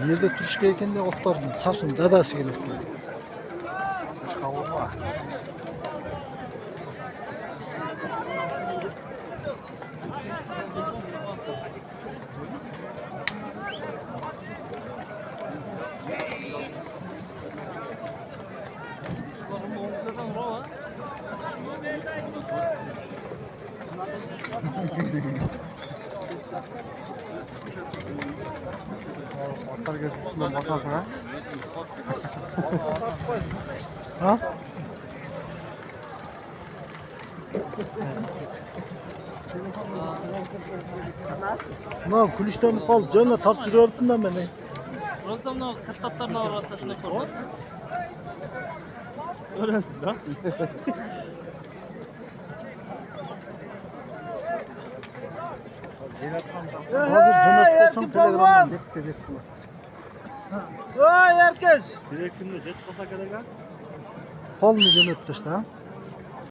Yerde turuşka ekan de otlardan Samsun dadası keladi. Kavurma. Otlar gözüksün bakalım ha. Ha? Ne kulüşten kal canına tap duruyorsun da beni. Burası mı kırtatlar ne orası şunu koy. Öğrensin lan. Hazır cömert olsam telegramdan çekeceksin. Vay herkes. Direktimde jet kasa kadar. Kol mu cömert işte ha?